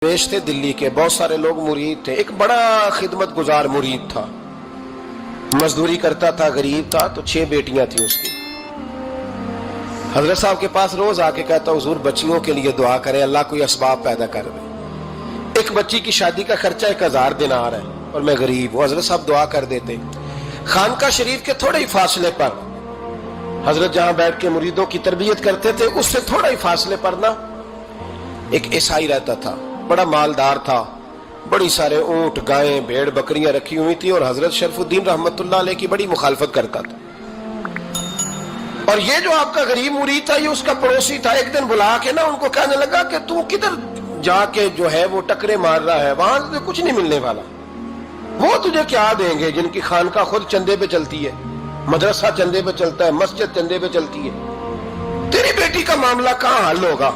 पेश थे दिल्ली के, बहुत सारे लोग मुरीद थे। एक बड़ा खिदमत गुजार मुरीद था, मजदूरी करता था, गरीब था। तो 6 बेटियां थी उसकी। हजरत साहब के पास रोज आके कहता, हुजूर बच्चियों के लिए दुआ करें, अल्लाह कोई असबाब पैदा कर दे। एक बच्ची की शादी का खर्चा 1000 दिनार है और मैं गरीब हूं। हजरत साहब दुआ कर देते। खानका शरीफ के थोड़े ही फासले पर, हजरत जहां बैठ के मुरीदों की तरबियत करते थे, उससे थोड़ा ही फासले पर ना एक ईसाई रहता था, बड़ा मालदार था, बड़ी सारे ऊंट, गायें, भेड़, बकरियां रखी हुई थी और हजरत शरफुद्दीन रहमतुल्लाह अलैह की बड़ी मुखालफत करता था। और ये जो आपका गरीब मुरीद था, ये उसका पड़ोसी था। एक दिन बुला के ना उनको कहने लगा कि तू किधर जाके जो है वो टकरे मार रहा है, वहां से कुछ नहीं मिलने वाला। वो तुझे क्या देंगे जिनकी खानका खुद चंदे पे चलती है, मदरसा चंदे पे चलता है, मस्जिद चंदे पे चलती है। तेरी बेटी का मामला कहां हल होगा?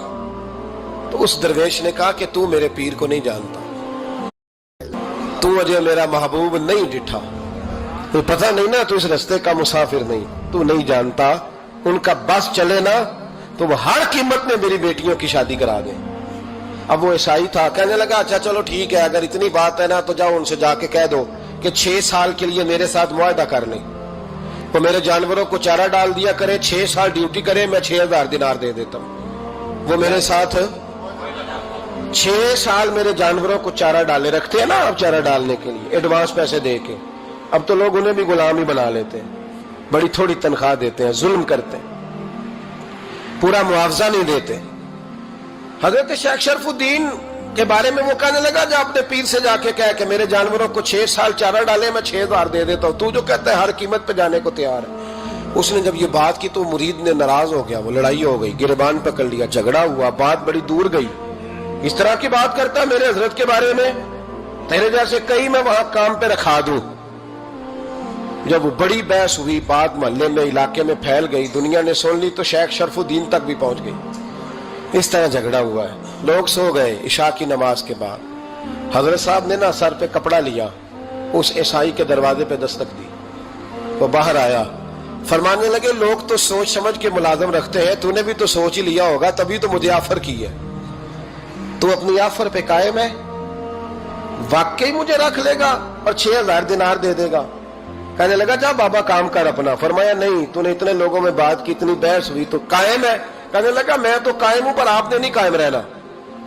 तो उस दरवेश ने कहा कि तू मेरे पीर को नहीं जानता, तू अजय मेरा महबूब नहीं डिठा, तो पता नहीं ना, तू इस रास्ते का मुसाफिर नहीं, तू नहीं जानता। उनका बस चले ना तो वो हर कीमत में मेरी बेटियों की शादी करा दे। अब वो ईसाई था, कहने लगा अच्छा चलो ठीक है, अगर इतनी बात है ना तो जाओ उनसे जाके कह दो कि 6 साल के लिए मेरे साथ मुआहदा कर लें, तो मेरे जानवरों को चारा डाल दिया करे, 6 साल ड्यूटी करे, मैं 6000 दिनार दे देता हूं। वो मेरे साथ 6 साल मेरे जानवरों को चारा डाले, रखते हैं ना अब चारा डालने के लिए एडवांस पैसे दे के। अब तो लोग उन्हें भी गुलाम ही बना लेते हैं, बड़ी थोड़ी तनख्वाह देते हैं, जुल्म करते हैं, पूरा मुआवजा नहीं देते। हजरत शेख शरफुद्दीन के बारे में वो कहने लगा, जब अपने पीर से जाके कह के मेरे जानवरों को 6 साल चारा डाले, मैं 6000 दे देता हूं, तू जो कहता है हर कीमत पे जाने को तैयार है। उसने जब ये बात की तो मुरीद ने नाराज हो गया, वो लड़ाई हो गई, गिरबान पकड़ लिया, झगड़ा हुआ, बात बड़ी दूर गई। इस तरह की बात करता मेरे हजरत के बारे में, तेरे जैसे कई मैं वहां काम पे रखा दूं। जब वो बड़ी बहस हुई, बात मोहल्ले में, इलाके में फैल गई, दुनिया ने सुन ली, तो शेख शरफुद्दीन तक भी पहुंच गई। इस तरह झगड़ा हुआ है। लोग सो गए इशा की नमाज के बाद। हजरत साहब ने ना सर पे कपड़ा लिया, उस ईसाई के दरवाजे पे दस्तक दी। वो बाहर आया, फरमाने लगे लोग तो सोच समझ के मुलाजम रखते हैं, तूने भी तो सोच ही लिया होगा, तभी तो मुझे ऑफर की है। तू अपनी ऑफर पे कायम है? वाकई मुझे रख लेगा और 6000 दिनार दे देगा? कहने लगा जा बाबा काम कर अपना। फरमाया नहीं, तूने इतने लोगों में बात की, इतनी बहस हुई, तो कायम है? कहने लगा मैं तो कायम हूं, पर आपने नहीं कायम रहना।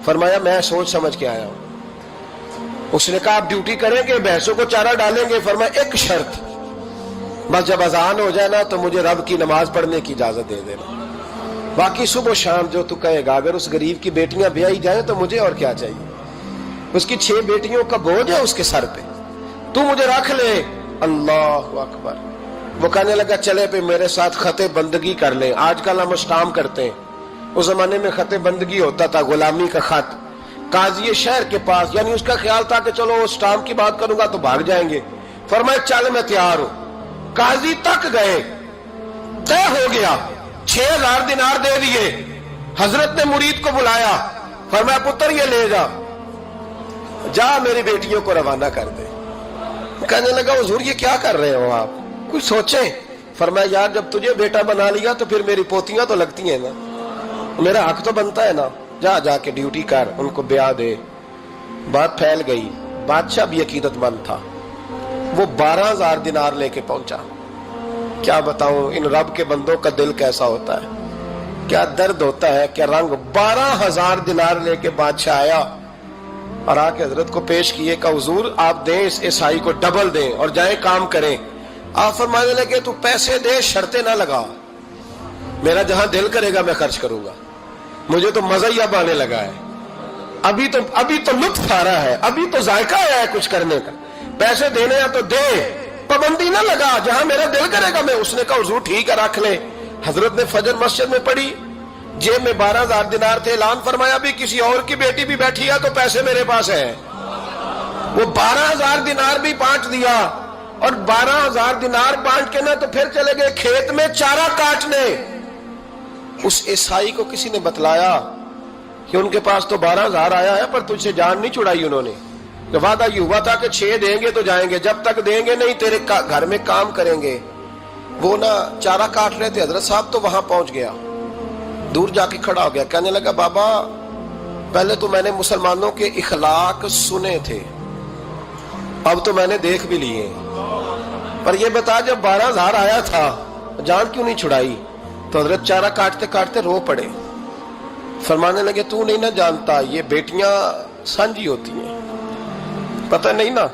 फरमाया मैं सोच समझ के आया हूं। उसने कहा आप ड्यूटी करेंगे, बहसों को चारा डालेंगे? फरमाया एक शर्त, बस जब अजान हो जाए ना तो मुझे रब की नमाज पढ़ने की इजाजत दे देना, बाकी सुबह शाम जो तू कहेगा। अगर उस गरीब की बेटियां ब्याही जाए तो मुझे और क्या चाहिए? उसकी 6 बेटियों का बोझ है उसके सर पे, तू मुझे रख ले। अल्लाह अकबर। वो कहने लगा चले पे मेरे साथ खते बंदगी कर ले, आजकल हम स्टाम करते हैं, उस जमाने में खते बंदगी होता था, गुलामी का खत। काजी शहर के पास, यानी उसका ख्याल था कि चलो स्टाम की बात करूंगा तो भाग जाएंगे। फरमाया चल मैं तैयार हूं। काजी तक गए, तय हो गया, 6000 दिनार दे दिए। हजरत ने मुरीद को बुलाया, फरमाया पुत्र ये ले जा मेरी बेटियों को रवाना कर दे। कहने लगा हुजूर ये क्या कर रहे हो आप, कुछ सोचें। फरमाया यार जब तुझे बेटा बना लिया तो फिर मेरी पोतियां तो लगती हैं ना, मेरा हक तो बनता है ना, जाके ड्यूटी कर, उनको ब्याह दे। बात फैल गई। बादशाह भी अकीदतमंद था, वो 12000 दिनार लेके पहुंचा। क्या बताऊं इन रब के बंदों का दिल कैसा होता है, क्या दर्द होता है, क्या रंग। 12000 दिनार लेके बादशाह आया और आके हजरत को पेश किए, का हुजूर आप दें इस ईसाई को डबल दें और जाए काम करें। आप फरमाने लगे तू पैसे दे, शर्तें ना लगा, मेरा जहां दिल करेगा मैं खर्च करूंगा, मुझे तो मजा ही अब आने लगा है, अभी तो लुत्फ आ रहा है, अभी तो जायका आया है कुछ करने का, पैसे देने हैं तो दे, पाबंदी ना लगा, जहां मेरा दिल करेगा मैं। उसने कहा हुजूर ठीक है रख ले। हजरत ने फजर मस्जिद में पढ़ी, जेब में 12000 दिनार थे, ऐलान फरमाया भी किसी और की बेटी भी बैठी है तो पैसे मेरे पास है। वो 12000 दिनार भी बांट दिया और 12000 दिनार बांट के ना तो फिर चले गए खेत में चारा काटने। उस ईसाई को किसी ने बतलाया कि उनके पास तो 12000 आया है, पर तुझसे जान नहीं छुड़ाई उन्होंने। वादा ये हुआ था कि 6 देंगे तो जाएंगे, जब तक देंगे नहीं तेरे घर में काम करेंगे। वो ना चारा काट रहे थे, हजरत साहब तो वहां पहुंच गया, दूर जाके खड़ा हो गया, कहने लगा बाबा پہلے تو میں نے مسلمانوں کے اخلاق سنے تھے، اب تو میں نے دیکھ بھی لیے، پر یہ بتا جب 12,000 آیا تھا جان کیوں نہیں چھڑائی؟ تو حضرت چارہ کاٹتے کاٹتے رو پڑے، فرمانے لگے تو نہیں نہ جانتا یہ بیٹیاں سانجھی ہوتی ہیں، پتہ نہیں نا،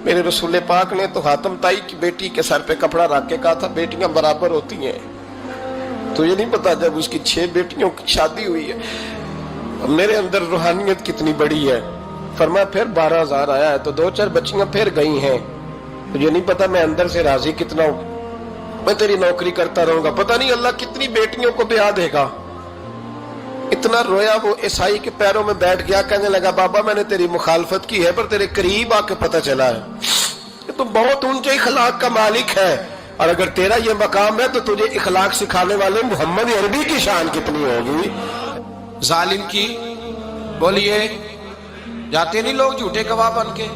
میرے رسول پاک نے تو حاتم تائی کی بیٹی کے سر پہ کپڑا رکھ کے کہا تھا بیٹیاں برابر ہوتی ہیں، تو یہ نہیں پتا جب اس کی 6 بیٹیوں کی شادی ہوئی ہے میرے اندر روحانیت کتنی بڑی ہے۔ فرمایا پھر 12,000 آیا ہے تو 2-4 بچیاں پھر گئی ہیں، مجھے نہیں پتا میں اندر سے راضی کتنا ہوں، میں تیری نوکری کرتا رہوں گا، پتہ نہیں اللہ کتنی بیٹیوں کو بیاہ دے گا۔ اتنا رویا وہ عیسائی کے پیروں میں بیٹھ گیا، کہنے لگا بابا میں نے تیری مخالفت کی ہے پر تیرے قریب آ کے پتہ چلا ہے کہ تو بہت اونچے اخلاق کا مالک ہے، اور اگر تیرا یہ مقام ہے تو تجھے اخلاق سکھانے والے محمد عربی کی شان کتنی ہوگی۔ ظالم کی بولیے جاتے نہیں لوگ جھوٹے گواہ بن کے،